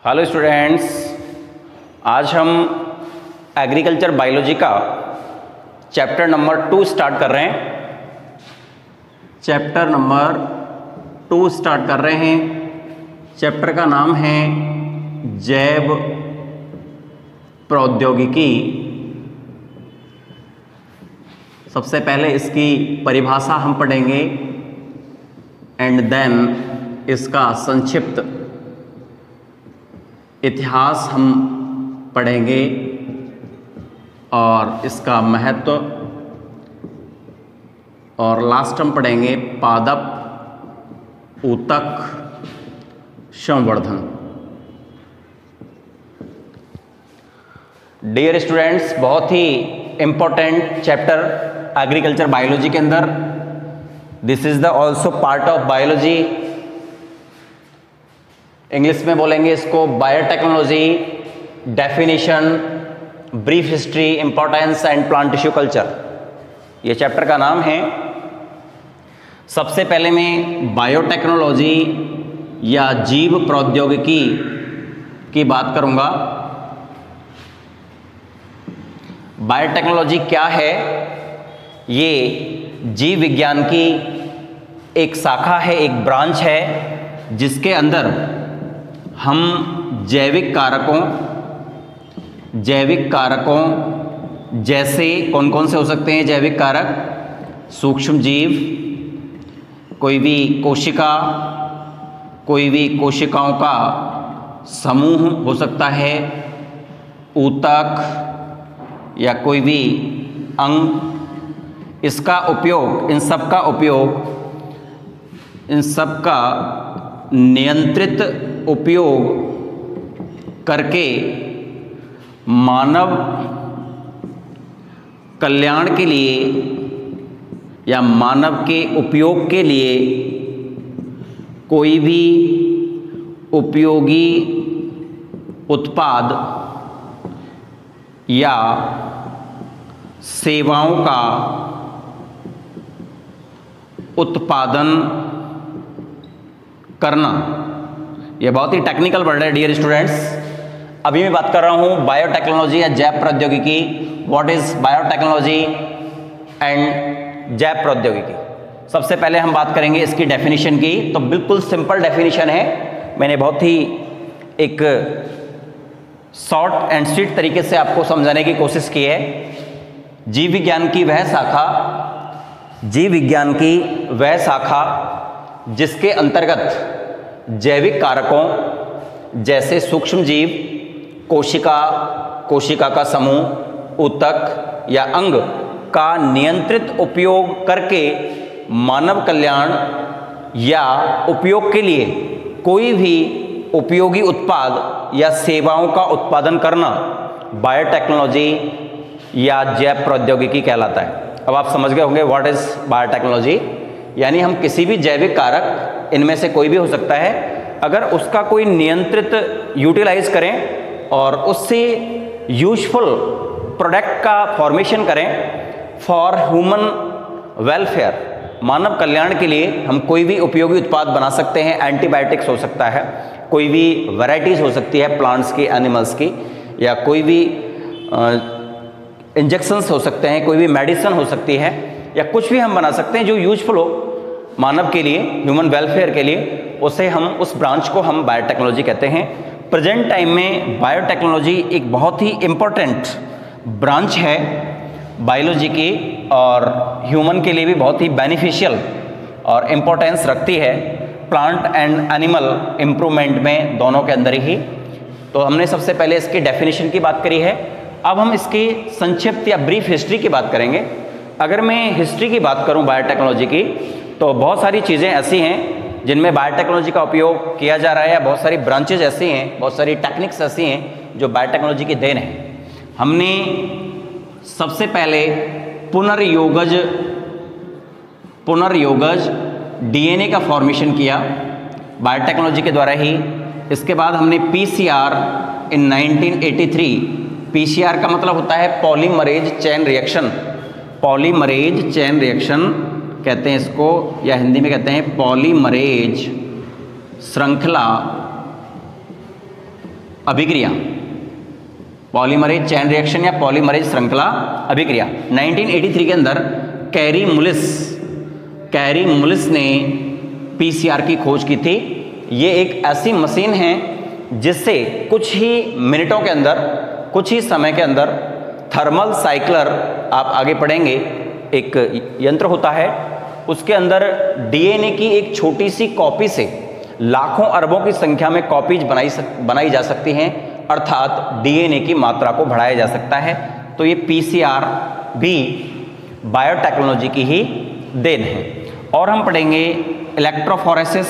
Hello students, आज हम agriculture biology का चैप्टर नंबर 2 स्टार्ट कर रहे हैं। चैप्टर नंबर 2 स्टार्ट कर रहे हैं। चैप्टर का नाम है जैव प्रौद्योगिकी। सबसे पहले इसकी परिभाषा हम पढ़ेंगे एंड देन इसका संक्षिप्त इतिहास हम पढ़ेंगे और इसका महत्व, और लास्ट हम पढ़ेंगे पादप, ऊतक, संवर्धन। डियर स्टूडेंट्स, बहुत ही इंपॉर्टेंट चैप्टर एग्रीकल्चर बायोलॉजी के अंदर। This is the also part of biology. English में बोलेंगे इसको biotechnology, definition, brief history, importance and plant tissue culture, ये चैप्टर का नाम है। सबसे पहले मैं बायोटेक्नोलॉजी या जीव प्रौद्योगिकी की बात करूंगा। बायोटेक्नोलॉजी क्या है? ये जीव विज्ञान की एक शाखा है, एक ब्रांच है, जिसके अंदर हम जैविक कारकों जैसे कौन कौन से हो सकते हैं जैविक कारक? सूक्ष्म जीव, कोई भी कोशिका, कोई भी कोशिकाओं का समूह हो सकता है, ऊतक या कोई भी अंग। इसका उपयोग, इन सब का नियंत्रित उपयोग करके मानव कल्याण के लिए या मानव के उपयोग के लिए कोई भी उपयोगी उत्पाद या सेवाओं का उत्पादन करना। यह बहुत ही टेक्निकल वर्ड है डियर स्टूडेंट्स। अभी मैं बात कर रहा हूँ बायोटेक्नोलॉजी या जैव प्रौद्योगिकी। व्हाट इज बायोटेक्नोलॉजी एंड जैव प्रौद्योगिकी? सबसे पहले हम बात करेंगे इसकी डेफिनेशन की। तो बिल्कुल सिंपल डेफिनेशन है, मैंने बहुत ही एक शॉर्ट एंड स्वीट तरीके से आपको समझाने की कोशिश की है। जीव विज्ञान की वह शाखा जिसके अंतर्गत जैविक कारकों जैसे सूक्ष्म जीव, कोशिका का समूह, ऊतक या अंग का नियंत्रित उपयोग करके मानव कल्याण या उपयोग के लिए कोई भी उपयोगी उत्पाद या सेवाओं का उत्पादन करना बायोटेक्नोलॉजी या जैव प्रौद्योगिकी कहलाता है। अब आप समझ गए होंगे व्हाट इज बायोटेक्नोलॉजी। यानी हम किसी भी जैविक कारक, इनमें से कोई भी हो सकता है, अगर उसका कोई नियंत्रित यूटिलाइज करें और उससे यूजफुल प्रोडक्ट का फॉर्मेशन करें फॉर ह्यूमन वेलफेयर, मानव कल्याण के लिए हम कोई भी उपयोगी उत्पाद बना सकते हैं। एंटीबायोटिक्स हो सकता है, कोई भी वैरायटीज हो सकती है प्लांट्स की, एनिमल्स की, या कोई भी इंजेक्शंस हो सकते हैं, कोई भी मेडिसिन हो सकती है, या कुछ भी हम बना सकते हैं जो यूजफुल हो मानव के लिए, ह्यूमन वेलफेयर के लिए। उसे हम, उस ब्रांच को हम बायोटेक्नोलॉजी कहते हैं। प्रेजेंट टाइम में बायोटेक्नोलॉजी एक बहुत ही इम्पोर्टेंट ब्रांच है बायोलॉजी की, और ह्यूमन के लिए भी बहुत ही बेनिफिशियल और इम्पोर्टेंस रखती है प्लांट एंड एनिमल इम्प्रूवमेंट में, दोनों के अंदर ही। तो हमने सबसे पहले इसकी डेफिनेशन की बात करी है। अब हम इसकी संक्षिप्त या ब्रीफ हिस्ट्री की बात करेंगे। अगर मैं हिस्ट्री की बात करूं बायोटेक्नोलॉजी की, तो बहुत सारी चीज़ें ऐसी हैं जिनमें बायोटेक्नोलॉजी का उपयोग किया जा रहा है, या बहुत सारी ब्रांचेज ऐसी हैं, बहुत सारी टेक्निक्स ऐसी हैं जो बायोटेक्नोलॉजी की देन है। हमने सबसे पहले पुनर्योगज डीएनए का फॉर्मेशन किया बायोटेक्नोलॉजी के द्वारा ही। इसके बाद हमने पीसीआर इन 1983। पीसीआर का मतलब होता है polymerase chain reaction. Polymerase chain reaction कहते हैं इसको, या हिंदी में कहते हैं पॉलीमरेज श्रृंखला अभिक्रिया, पॉलीमरेज चेन रिएक्शन या पॉलीमरेज श्रृंखला अभिक्रिया। 1983 के अंदर कैरी मुलिस ने पीसीआर की खोज की थी। ये एक ऐसी मशीन है जिससे कुछ ही मिनटों के अंदर, कुछ ही समय के अंदर थर्मल साइक्लर, आप आगे पढ़ेंगे, एक यंत्र होता है, उसके अंदर डीएनए की एक छोटी सी कॉपी से लाखों अरबों की संख्या में कॉपीज बनाई जा सकती हैं, अर्थात डीएनए की मात्रा को बढ़ाया जा सकता है। तो ये पीसीआर भी बायोटेक्नोलॉजी की ही देन है। और हम पढ़ेंगे इलेक्ट्रोफोरेसिस,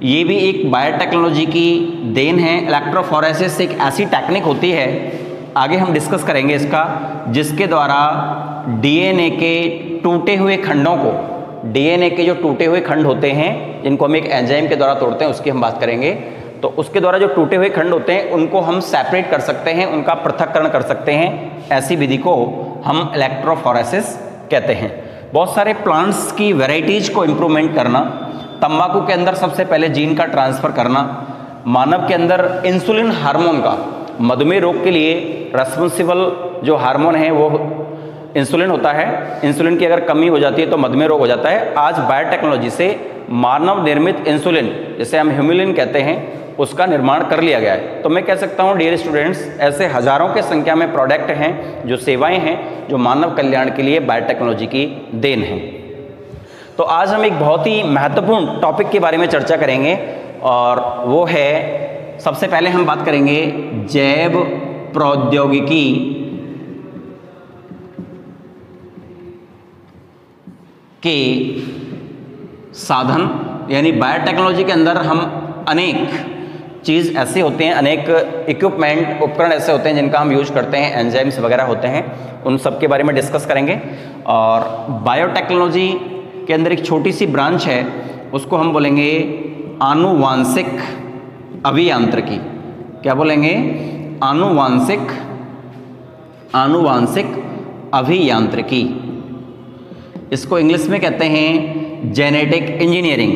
ये भी एक बायोटेक्नोलॉजी की देन है। इलेक्ट्रोफोरेसिस एक ऐसी टेक्निक होती है, आगे हम डिस्कस करेंगे इसका, जिसके द्वारा डीएनए के टूटे हुए खंडों को, डीएनए के जो टूटे हुए खंड होते हैं जिनको हम एक एंजाइम के द्वारा तोड़ते हैं, उसकी हम बात करेंगे, तो उसके द्वारा जो टूटे हुए खंड होते हैं उनको हम सेपरेट कर सकते हैं, उनका पृथक्करण कर सकते हैं। ऐसी विधि को हम इलेक्ट्रोफोरेसिस कहते हैं। बहुत सारे प्लांट्स की वैरायटीज को इम्प्रूवमेंट करना, तंबाकू के अंदर सबसे पहले जीन का ट्रांसफर करना, मानव के अंदर इंसुलिन हार्मोन का, मधुमेह रोग के लिए रेस्पॉन्सिबल जो हार्मोन है वो इंसुलिन होता है, इंसुलिन की अगर कमी हो जाती है तो मधुमेह रोग हो जाता है। आज बायोटेक्नोलॉजी से मानव निर्मित इंसुलिन, जिसे हम ह्यूमुलिन कहते हैं, उसका निर्माण कर लिया गया है। तो मैं कह सकता हूँ डियर स्टूडेंट्स, ऐसे हजारों के संख्या में प्रोडक्ट हैं, जो सेवाएं हैं, जो मानव कल्याण के लिए बायोटेक्नोलॉजी की देन है। तो आज हम एक बहुत ही महत्वपूर्ण टॉपिक के बारे में चर्चा करेंगे, और वो है, सबसे पहले हम बात करेंगे जैव प्रौद्योगिकी के साधन, यानी बायोटेक्नोलॉजी के अंदर हम अनेक चीज़ ऐसे होते हैं, अनेक इक्विपमेंट, उपकरण ऐसे होते हैं जिनका हम यूज करते हैं, एंजाइम्स वगैरह होते हैं, उन सब के बारे में डिस्कस करेंगे। और बायोटेक्नोलॉजी के अंदर एक छोटी सी ब्रांच है, उसको हम बोलेंगे आनुवांशिक अभियांत्रिकी। क्या बोलेंगे? आनुवांशिक अभियांत्रिकी। इसको इंग्लिश में कहते हैं जेनेटिक इंजीनियरिंग।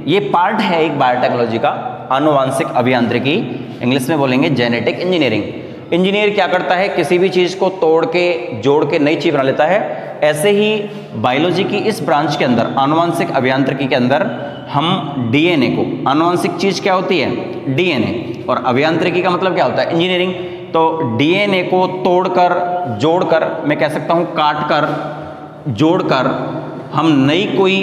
ये पार्ट है एक बायोटेक्नोलॉजी का, आनुवांशिक अभियांत्रिकी, इंग्लिश में बोलेंगे जेनेटिक इंजीनियरिंग। इंजीनियर क्या करता है? किसी भी चीज़ को तोड़ के, जोड़ के नई चीज़ बना लेता है। ऐसे ही बायोलॉजी की इस ब्रांच के अंदर, आनुवांशिक अभियांत्रिकी के अंदर, हम डीएनए को, आनुवांशिक चीज़ क्या होती है? डीएनए, और अभियांत्रिकी का मतलब क्या होता है? इंजीनियरिंग। तो डीएनए को तोड़कर, जोड़कर, मैं कह सकता हूँ काट कर, जोड़कर हम नई कोई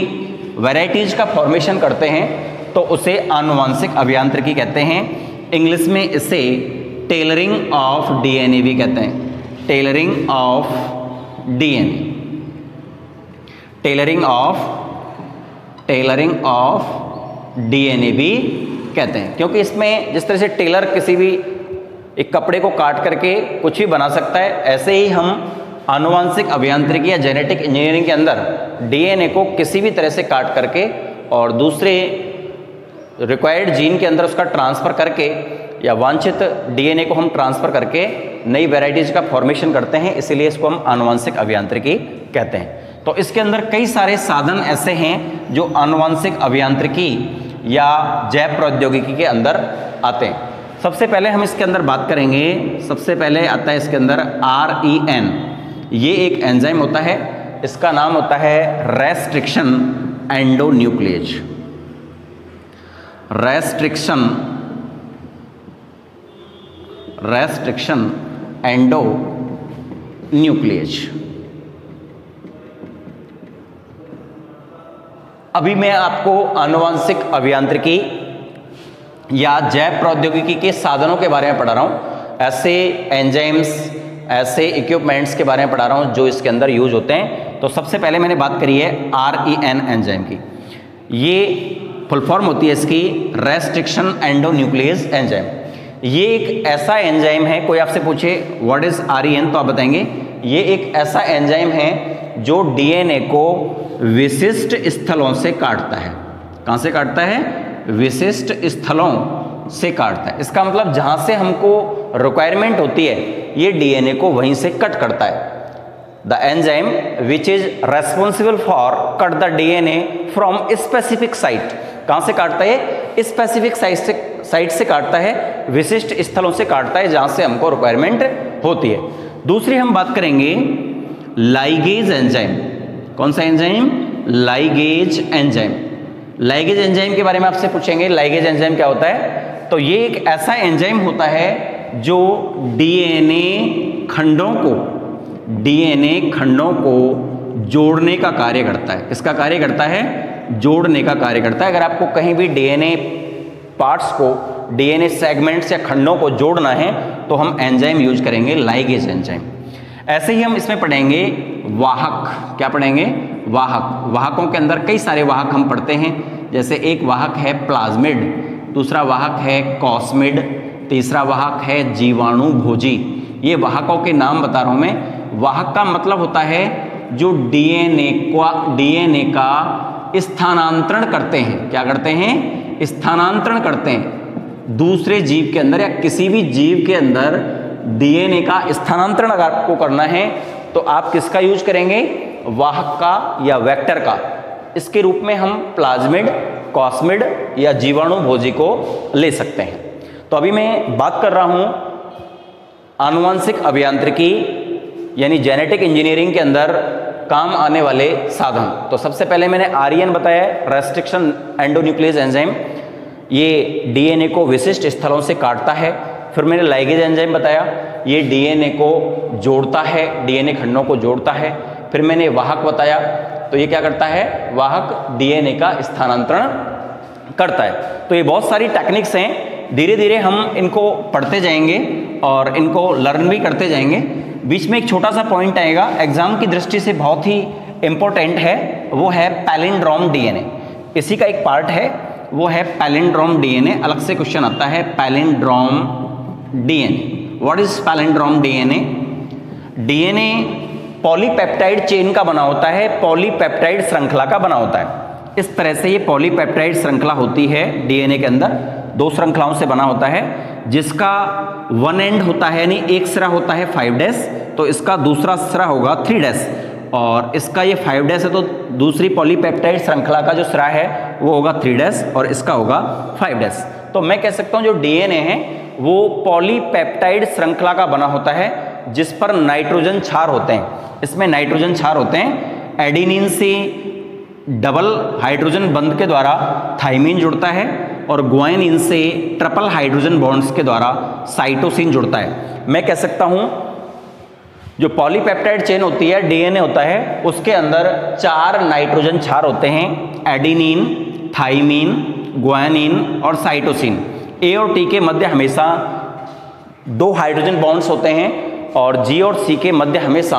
वैरायटीज का फॉर्मेशन करते हैं, तो उसे आनुवांशिक अभियांत्रिकी कहते हैं। इंग्लिश में इसे टेलरिंग ऑफ डीएनए भी कहते हैं, tailoring of DNA, tailoring of DNA भी कहते हैं। क्योंकि इसमें जिस तरह से टेलर किसी भी एक कपड़े को काट करके कुछ भी बना सकता है, ऐसे ही हम आनुवांशिक अभियांत्रिकी या जेनेटिक इंजीनियरिंग के अंदर डीएनए को किसी भी तरह से काट करके और दूसरे रिक्वायर्ड जीन के अंदर उसका ट्रांसफ़र करके, या वांछित डीएनए को हम ट्रांसफ़र करके नई वैरायटीज का फॉर्मेशन करते हैं, इसीलिए इसको हम आनुवांशिक अभियांत्रिकी कहते हैं। तो इसके अंदर कई सारे साधन ऐसे हैं जो आनुवांशिक अभियांत्रिकी या जैव प्रौद्योगिकी के अंदर आते हैं। सबसे पहले हम इसके अंदर बात करेंगे, सबसे पहले आता है इसके अंदर REN। ये एक एंजाइम होता है, इसका नाम होता है रेस्ट्रिक्शन एंडोन्यूक्लिएज। Restriction endonuclease. अभी मैं आपको आनुवांशिक अभियांत्रिकी या जैव प्रौद्योगिकी के साधनों के बारे में पढ़ा रहा हूँ, ऐसे एंजाइम्स, ऐसे इक्विपमेंट्स के बारे में पढ़ा रहा हूँ जो इसके अंदर यूज होते हैं। तो सबसे पहले मैंने बात करी है REN एंजाइम की। ये फुल फॉर्म होती है इसकी रेस्ट्रिक्शन एंडोन्यूक्लिएज एंजाइम। ये एक ऐसा एंजाइम है, कोई आपसे पूछे व्हाट इज REN तो आप बताएंगे ये एक ऐसा एंजाइम है जो डीएनए को विशिष्ट स्थलों से काटता है। कहाँ से काटता है? विशिष्ट स्थलों से काटता है। इसका मतलब जहाँ से हमको रिक्वायरमेंट होती है, ये डीएनए को वहीं से कट करता है। The enzyme which is responsible for cut the DNA from specific site. कहाँ से काटता है? स्पेसिफिक साइट से काटता है, विशिष्ट स्थलों से काटता है जहां से हमको रिक्वायरमेंट होती है। दूसरी हम बात करेंगे लाइगेज एंजाइम। कौन सा enzyme? Ligase enzyme. Ligase enzyme के बारे में आपसे पूछेंगे, लाइगेज एंजाइम क्या होता है? तो ये एक ऐसा एंजाइम होता है जो डीएनए खंडों को जोड़ने का कार्य करता है। किसका कार्य करता है? जोड़ने का कार्य करता है। अगर आपको कहीं भी डीएनए पार्ट्स को, डीएनए सेगमेंट्स या खंडों को जोड़ना है तो हम एंजाइम यूज करेंगे, लाइगेज एंजाइम। ऐसे ही हम इसमें पढ़ेंगे वाहक। क्या पढ़ेंगे? वाहक। वाहकों के अंदर कई सारे वाहक हम पढ़ते हैं, जैसे एक वाहक है प्लाज्मिड, दूसरा वाहक है कॉस्मिड, तीसरा वाहक है जीवाणु भोजी। ये वाहकों के नाम बता रहा हूं मैं। वाहक का मतलब होता है जो डीएनए का स्थानांतरण करते हैं। क्या करते हैं? स्थानांतरण करते हैं दूसरे जीव के अंदर, या किसी भी जीव के अंदर डीएनए का स्थानांतरण अगर आपको करना है तो आप किसका यूज करेंगे? वाहक का या वेक्टर का। इसके रूप में हम प्लाज्मिड, कॉस्मिड या जीवाणु भोजी को ले सकते हैं। तो अभी मैं बात कर रहा हूं आनुवंशिक अभियांत्रिकी यानी जेनेटिक इंजीनियरिंग के अंदर काम आने वाले साधन। तो सबसे पहले मैंने आरईएन बताया, रेस्ट्रिक्शन एंडोन्यूक्लियस एंजाइम। ये डीएनए को विशिष्ट स्थलों से काटता है। फिर मैंने लाइगेज एंजाइम बताया, ये डीएनए को जोड़ता है, डीएनए खंडों को जोड़ता है। फिर मैंने वाहक बताया, तो ये क्या करता है? वाहक डीएनए का स्थानांतरण करता है। तो ये बहुत सारी टेक्निक्स हैं, धीरे धीरे हम इनको पढ़ते जाएंगे और इनको लर्न भी करते जाएंगे। बीच में एक छोटा सा पॉइंट आएगा, एग्जाम की दृष्टि से बहुत ही इंपॉर्टेंट है, वो है पैलिंड्रोम डीएनए। इसी का एक पार्ट है, वो है पैलिंड्रोम डीएनए। अलग से क्वेश्चन आता है palindrome DNA. What is palindrome DNA? DNA polypeptide chain का बना होता है, पॉलीपेप्टाइड श्रृंखला का बना होता है। इस तरह से ये पॉलीपेप्टाइड श्रृंखला होती है डीएनए के अंदर, दो श्रृंखलाओं से बना होता है, जिसका वन एंड होता है, यानी एक सिरा होता है 5' तो इसका दूसरा सिरा होगा 3' और इसका ये 5' है तो दूसरी पॉलीपेप्टाइड श्रृंखला का जो सिरा है वो होगा 3' और इसका होगा 5'। तो मैं कह सकता हूं जो डीएनए है वो पॉलीपेप्टाइड श्रृंखला का बना होता है, जिस पर नाइट्रोजन क्षार होते हैं। इसमें नाइट्रोजन क्षार होते हैं। एडेनिन से डबल हाइड्रोजन बंध के द्वारा थाइमिन जुड़ता है और ग्वानिन से ट्रिपल हाइड्रोजन बॉन्ड्स के द्वारा साइटोसिन जुड़ता है। मैं कह सकता हूं जो पॉलीपेप्टाइड चेन होती है, डीएनए होता है, उसके अंदर 4 नाइट्रोजन क्षार होते हैं, एडेनिन, थाइमिन, ग्वानिन और साइटोसिन। ए और टी के मध्य हमेशा 2 हाइड्रोजन बॉन्ड्स होते हैं और जी और सी के मध्य हमेशा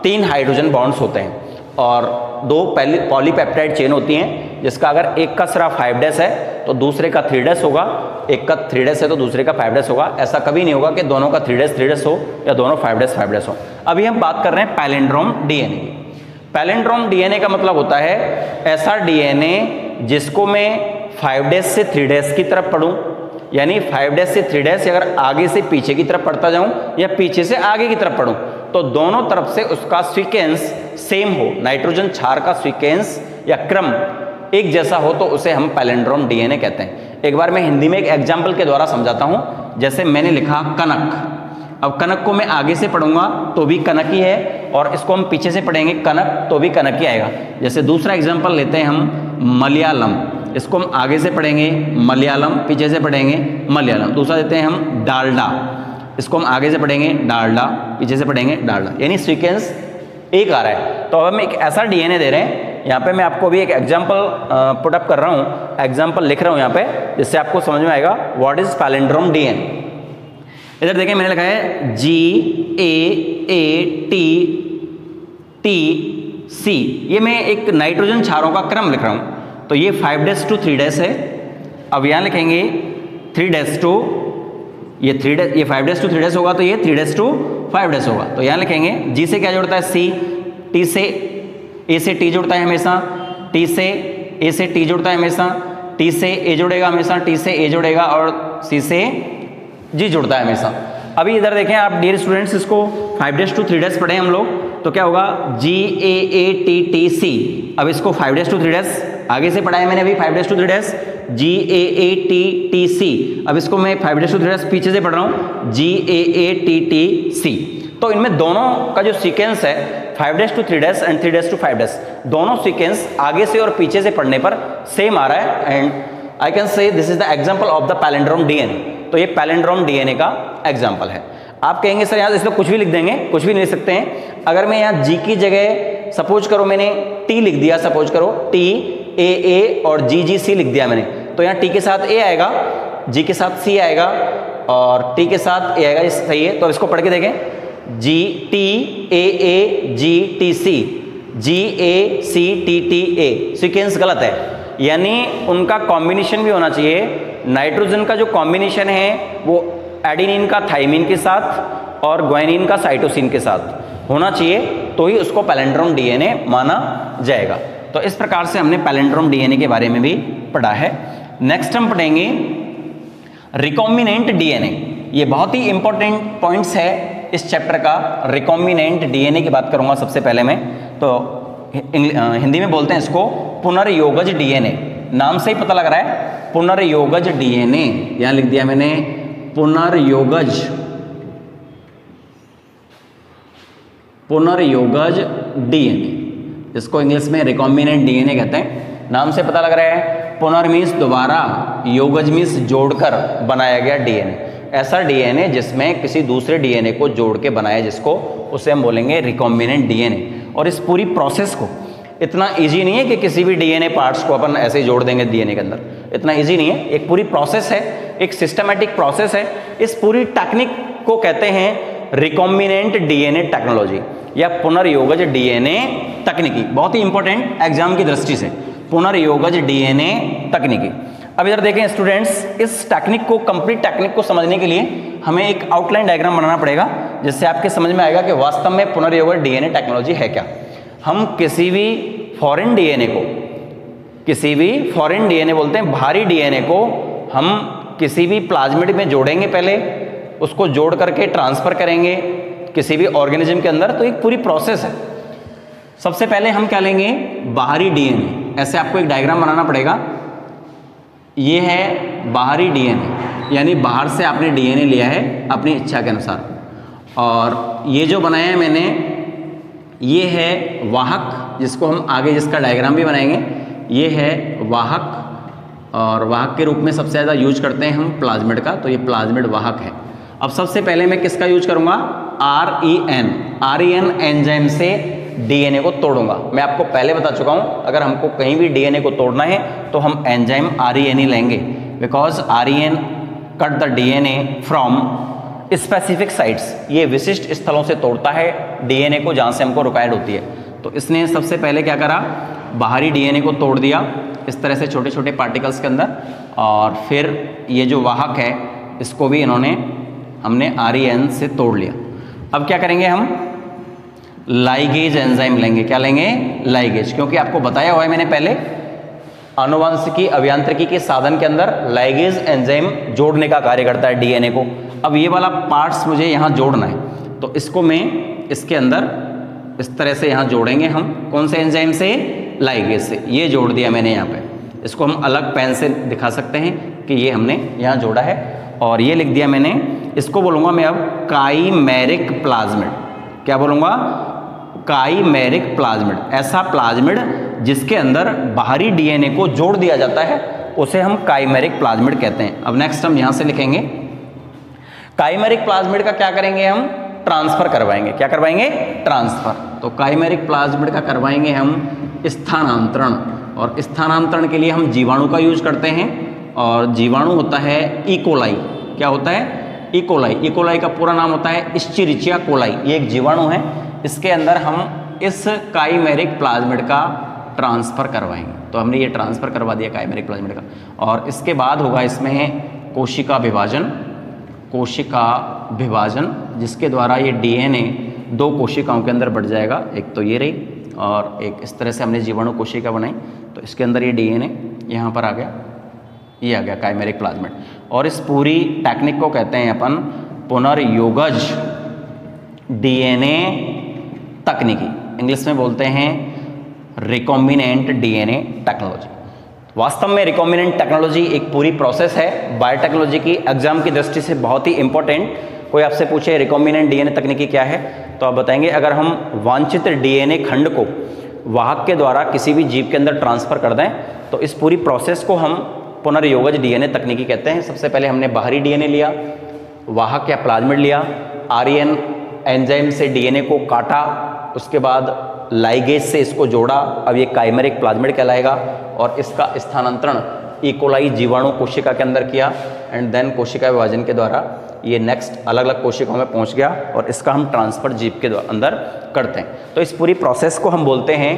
3 हाइड्रोजन बॉन्ड्स होते हैं। और 2 पॉलीपेप्टाइड चेन होती हैं, जिसका अगर एक का सिरा 5' है तो दूसरे का 3' होगा, एक का 3' है तो दूसरे का 5' होगा। ऐसा कभी नहीं होगा कि दोनों का 3' हो या दोनों 5' हो। अभी हम बात कर रहे हैं पैलिंड्रोम डीएनए की। पैलिंड्रोम डीएनए का मतलब होता है ऐसा डीएनए जिसको मैं 5' से 3' की तरफ पढ़ूं, यानी 5' से 3' अगर आगे से पीछे की तरफ पढ़ता जाऊं या पीछे से आगे की तरफ पढ़ूं तो दोनों तरफ से उसका सीक्वेंस सेम हो, नाइट्रोजन क्षार का सीक्वेंस या क्रम एक जैसा हो, तो उसे हम पैलिंड्रोम डीएनए कहते हैं। एक बार मैं हिंदी में एक एग्जाम्पल के द्वारा समझाता हूं। जैसे मैंने लिखा कनक। अब कनक को मैं आगे से पढ़ूंगा तो भी कनक ही है, और इसको हम पीछे से पढ़ेंगे कनक तो भी कनक ही आएगा। जैसे दूसरा एग्जाम्पल लेते हैं हम मलयालम। इसको हम आगे से पढ़ेंगे मलयालम, पीछे से पढ़ेंगे मलयालम। दूसरा देते हैं हम डालडा। इसको हम आगे से पढ़ेंगे डालडा, पीछे से पढ़ेंगे डालडा, यानी सीक्वेंस एक आ रहा है। तो अब हम एक ऐसा डीएनए दे रहे हैं, यहाँ पे मैं आपको भी एक एग्जाम्पल पुटअप कर रहा हूँ, एग्जाम्पल लिख रहा हूँ यहाँ पे, जिससे आपको समझ में आएगा व्हाट इज पैलिंड्रोम डीएनए। इधर देखें मैंने लिखा है GAATTC। ये मैं एक नाइट्रोजन क्षारों का क्रम लिख रहा हूँ। तो ये 5' to 3' है। अब यहाँ लिखेंगे 3' to ये 5' to 3' होगा तो ये 3' to 5' होगा। तो यहाँ लिखेंगे G से क्या जुड़ता है C, T से A से T जुड़ता है हमेशा, T से A से T जुड़ता है हमेशा, T से A जुड़ेगा हमेशा, T से A जुड़ेगा और C से G जुड़ता है हमेशा। अभी इधर देखें आप डियर स्टूडेंट्स, इसको 5' to 3' पढ़े हम लोग, तो क्या होगा GAATTC। अब इसको 5' to 3' आगे से पढ़ा है मैंने अभी 5^3 GAATTC। अब इसको मैं 5^3 पीछे से पढ़ रहा हूँ GAATTC। तो इनमें दोनों का जो सीक्वेंस है 5^3 एंड 3^5 दोनों सीक्वेंस आगे से और पीछे से पढ़ने पर सेम आ रहा है and I can say this is the example of the palindrome DNA. तो ये पैलिंड्रोम डीएनए का एग्जांपल है। आप कहेंगे सर यहाँ इसमें कुछ भी लिख देंगे, कुछ भी नहीं लिख सकते हैं। अगर मैं यहाँ जी की जगह सपोज करो मैंने टी लिख दिया, सपोज करो TAA और GGC लिख दिया मैंने, तो यहाँ टी के साथ ए आएगा, जी के साथ सी आएगा और टी के साथ ए आएगा। ये सही है। तो इसको पढ़ के देखें GTAAGTC GACTTA सीक्वेंस गलत है, यानी उनका कॉम्बिनेशन भी होना चाहिए। नाइट्रोजन का जो कॉम्बिनेशन है वो एडेनिन का थाइमिन के साथ और ग्वानिन का साइटोसिन के साथ होना चाहिए, तो ही उसको पैलिंड्रोम डीएनए माना जाएगा। तो इस प्रकार से हमने पैलिंड्रोम डीएनए के बारे में भी पढ़ा है। नेक्स्ट हम पढ़ेंगे रिकॉम्बिनेंट डीएनए। ये बहुत ही इंपॉर्टेंट पॉइंट्स है इस चैप्टर का। रिकॉम्बिनेंट डीएनए की बात करूंगा सबसे पहले मैं, तो हिंदी में बोलते हैं इसको पुनर्योगज डीएनए। नाम से ही पता लग रहा है पुनर्योगज डीएनए। यहां लिख दिया मैंने पुनर्योगज डीएनए, इसको इंग्लिश में रिकॉम्बिनेंट डीएनए कहते हैं। नाम से पता लग रहा है पुनर मीन्स दोबारा, योगज मीन्स जोड़कर बनाया गया डीएनए। ऐसा डीएनए जिसमें किसी दूसरे डीएनए को जोड़ के बनाया जिसको, उसे हम बोलेंगे रिकॉम्बिनेंट डीएनए। और इस पूरी प्रोसेस को इतना इजी नहीं है कि किसी भी डीएनए पार्ट्स को अपन ऐसे ही जोड़ देंगे डीएनए के अंदर, इतना इजी नहीं है। एक पूरी प्रोसेस है, एक सिस्टमैटिक प्रोसेस है। इस पूरी टेक्निक को कहते हैं रिकॉम्बिनेंट डीएनए टेक्नोलॉजी या पुनर्योगज डीएनए तकनीकी। बहुत ही इंपॉर्टेंट एग्जाम की दृष्टि से पुनर्योगज डीएनए तकनीकी। अब इधर देखें स्टूडेंट्स, इस टेक्निक को, कंप्लीट टेक्निक को समझने के लिए हमें एक आउटलाइन डायग्राम बनाना पड़ेगा, जिससे आपके समझ में आएगा कि वास्तव में पुनर्योगज डीएनए टेक्नोलॉजी है क्या। हम किसी भी फॉरेन डीएनए को, किसी भी फॉरेन डीएनए बोलते हैं भारी डीएनए को, हम किसी भी प्लाज्मिड में जोड़ेंगे, पहले उसको जोड़ करके ट्रांसफर करेंगे किसी भी ऑर्गेनिज्म के अंदर। तो एक पूरी प्रोसेस है। सबसे पहले हम क्या लेंगे, बाहरी डीएनए। ऐसे आपको एक डायग्राम बनाना पड़ेगा। ये है बाहरी डीएनए, यानी बाहर से आपने डीएनए लिया है अपनी इच्छा के अनुसार। और ये जो बनाया है मैंने, ये है वाहक, जिसको हम आगे जिसका डायग्राम भी बनाएंगे। ये है वाहक, और वाहक के रूप में सबसे ज़्यादा यूज करते हैं हम प्लाज्मिड का, तो ये प्लाज्मिड वाहक है। अब सबसे पहले मैं किसका यूज करूंगा, REN एंजाइम से डीएनए को तोड़ूंगा। मैं आपको पहले बता चुका हूं, अगर हमको कहीं भी डीएनए को तोड़ना है तो हम एंजाइम REN ही लेंगे, because REN cut the DNA from specific sites. ये विशिष्ट स्थलों से तोड़ता है डीएनए को जहां से हमको रिक्वायर्ड होती है। तो इसने सबसे पहले क्या करा, बाहरी डीएनए को तोड़ दिया इस तरह से छोटे छोटे पार्टिकल्स के अंदर, और फिर ये जो वाहक है इसको भी हमने REN से तोड़ लिया। अब क्या करेंगे, हम लाइगेज एंजाइम लेंगे। क्या लेंगे, लाइगेज, क्योंकि आपको बताया हुआ है मैंने पहले, आनुवंशिकी अभियांत्रिकी के साधन के अंदर लाइगेज एंजाइम जोड़ने का कार्य करता है डीएनए को। अब ये वाला पार्ट्स मुझे यहाँ जोड़ना है, तो इसको मैं इसके अंदर इस तरह से यहाँ जोड़ेंगे हम। कौन से एंजाइम से, लाइगेज से। ये जोड़ दिया मैंने यहाँ पे। इसको हम अलग पेन से दिखा सकते हैं कि ये हमने यहाँ जोड़ा है। और ये लिख दिया मैंने, इसको बोलूँगा मैं अब काइमेरिक प्लाज्मिड। क्या बोलूँगा, काइमेरिक प्लाज्मिड। ऐसा प्लाज्मिड जिसके अंदर बाहरी डीएनए को जोड़ दिया जाता है उसे हम काइमेरिक प्लाज्मिड कहते हैं। अब नेक्स्ट हम यहाँ से लिखेंगे, काइमेरिक प्लाज्मिड का क्या करेंगे, हम ट्रांसफर करवाएंगे। क्या करवाएंगे, ट्रांसफर। तो काइमेरिक प्लाज्मिड का करवाएंगे हम स्थानांतरण, और स्थानांतरण के लिए हम जीवाणु का यूज करते हैं, और जीवाणु होता है इकोलाई। क्या होता है, इकोलाई। इकोलाई का पूरा नाम होता है इश्चेरिचिया कोलाई। ये एक जीवाणु है, इसके अंदर हम इस काइमेरिक प्लाज्मिड का ट्रांसफर करवाएंगे। तो हमने ये ट्रांसफर करवा दिया काइमेरिक प्लाज्मिड का, और इसके बाद होगा इसमें कोशिका विभाजन। कोशिका विभाजन जिसके द्वारा ये डीएनए दो कोशिकाओं के अंदर बढ़ जाएगा। एक तो ये रही, और एक इस तरह से हमने जीवाणु कोशिका बनाई, तो इसके अंदर ये डीएनए यहाँ पर आ गया, ये आ गया काइमेरिक प्लाज्मिड। और इस पूरी टेक्निक को कहते हैं अपन पुनर्योगज डीएनए तकनीकी। इंग्लिश में बोलते हैं रिकॉम्बिनेंट डीएनए टेक्नोलॉजी। वास्तव में रिकॉम्बिनेंट टेक्नोलॉजी एक पूरी प्रोसेस है, बायोटेक्नोलॉजी की एग्जाम की दृष्टि से बहुत ही इंपॉर्टेंट। कोई आपसे पूछे रिकॉम्बिनेंट डीएनए तकनीकी क्या है, तो आप बताएंगे अगर हम वांछित डीएनए खंड को वाहक के द्वारा किसी भी जीव के अंदर ट्रांसफर कर दें तो इस पूरी प्रोसेस को हम पुनर्योगज डीएनए तकनीकी कहते हैं। सबसे पहले हमने बाहरी डीएनए लिया, वाहक या प्लाज्मिड लिया, आरएन एंजाइम से डीएनए को काटा, उसके बाद लाइगेज से इसको जोड़ा, अब ये काइमेरिक प्लाज्मिड कहलाएगा और इसका स्थानांतरण इकोलाई जीवाणु कोशिका के अंदर किया एंड देन कोशिका विभाजन के द्वारा ये नेक्स्ट अलग अलग कोशिकाओं में पहुंच गया और इसका हम ट्रांसफर जीव के अंदर करते हैं। तो इस पूरी प्रोसेस को हम बोलते हैं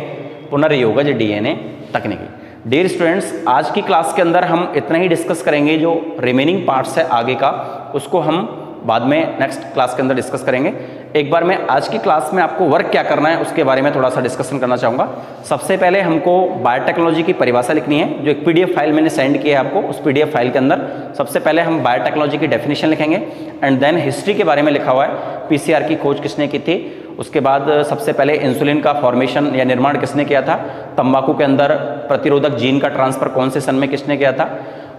पुनर्योगज डीएनए तकनीकी। डियर स्टूडेंट्स, आज की क्लास के अंदर हम इतना ही डिस्कस करेंगे, जो रिमेनिंग पार्ट्स है आगे का उसको हम बाद में नेक्स्ट क्लास के अंदर डिस्कस करेंगे। एक बार मैं आज की क्लास में आपको वर्क क्या करना है उसके बारे में थोड़ा सा डिस्कशन करना चाहूँगा। सबसे पहले हमको बायोटेक्नोलॉजी की परिभाषा लिखनी है, जो एक पीडीएफ फाइल मैंने सेंड किया है आपको। उस पीडीएफ फाइल के अंदर सबसे पहले हम बायोटेक्नोलॉजी की डेफिनेशन लिखेंगे एंड देन हिस्ट्री के बारे में लिखा हुआ है, पीसीआर की खोज किसने की थी, उसके बाद सबसे पहले इंसुलिन का फॉर्मेशन या निर्माण किसने किया था, तंबाकू के अंदर प्रतिरोधक जीन का ट्रांसफर कौन से सन में किसने किया था,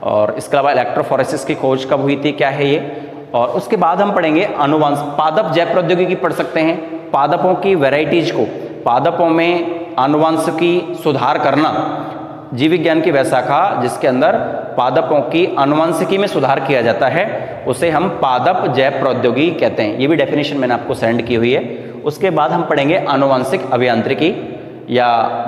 और इसके अलावा इलेक्ट्रोफोरेसिस की खोज कब हुई थी, क्या है ये। और उसके बाद हम पढ़ेंगे अनुवांश पादप जैव प्रौद्योगिकी पढ़ सकते हैं, पादपों की वैरायटीज को, पादपों में आनुवंशिकी सुधार करना, जीव विज्ञान की वह शाखा जिसके अंदर पादपों की आनुवंशिकी में सुधार किया जाता है उसे हम पादप जैव प्रौद्योगिकी कहते हैं। ये भी डेफिनेशन मैंने आपको सेंड की हुई है। उसके बाद हम पढ़ेंगे आनुवंशिक अभियांत्रिकी या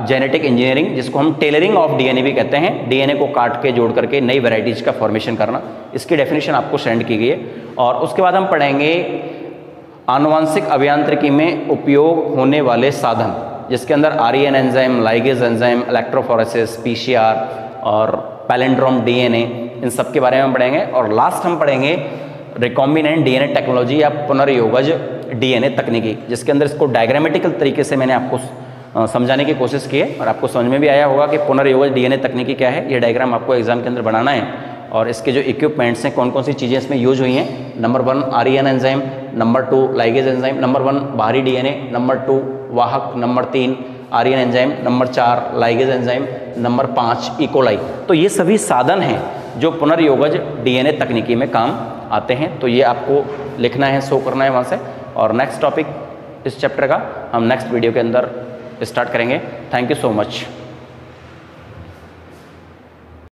जेनेटिक इंजीनियरिंग, जिसको हम टेलरिंग ऑफ डीएनए भी कहते हैं, डीएनए को काट के जोड़ करके नई वैरायटीज का फॉर्मेशन करना। इसकी डेफिनेशन आपको सेंड की गई है। और उसके बाद हम पढ़ेंगे आनुवंशिक अभियांत्रिकी में उपयोग होने वाले साधन, जिसके अंदर RN enzyme, ligase enzyme, electrophoresis, PCR और पैलिंड्रोम डीएनए, इन सब के बारे में पढ़ेंगे। और लास्ट हम पढ़ेंगे रिकॉम्बिनेंट डीएनए टेक्नोलॉजी या पुनर्योगज डीएनए तकनीकी, जिसके अंदर इसको डायग्रामेटिकल तरीके से मैंने आपको समझाने की कोशिश की है और आपको समझ में भी आया होगा कि पुनर्योगज डीएनए तकनीकी क्या है। ये डायग्राम आपको एग्जाम के अंदर बनाना है और इसके जो इक्विपमेंट्स हैं, कौन कौन सी चीज़ें इसमें यूज हुई हैं। Number 1 RN enzyme, number 2 ligase enzyme, number 1 बाहरी डीएनए, नंबर 2 वाहक, number 3 RN enzyme, number 4 ligase enzyme, number 5 E coli. तो ये सभी साधन हैं जो पुनर्योगज डीएनए तकनीकी में काम आते हैं। तो ये आपको लिखना है, शो करना है वहाँ से। और नेक्स्ट टॉपिक इस चैप्टर का हम नेक्स्ट वीडियो के अंदर स्टार्ट करेंगे। Thank you so much.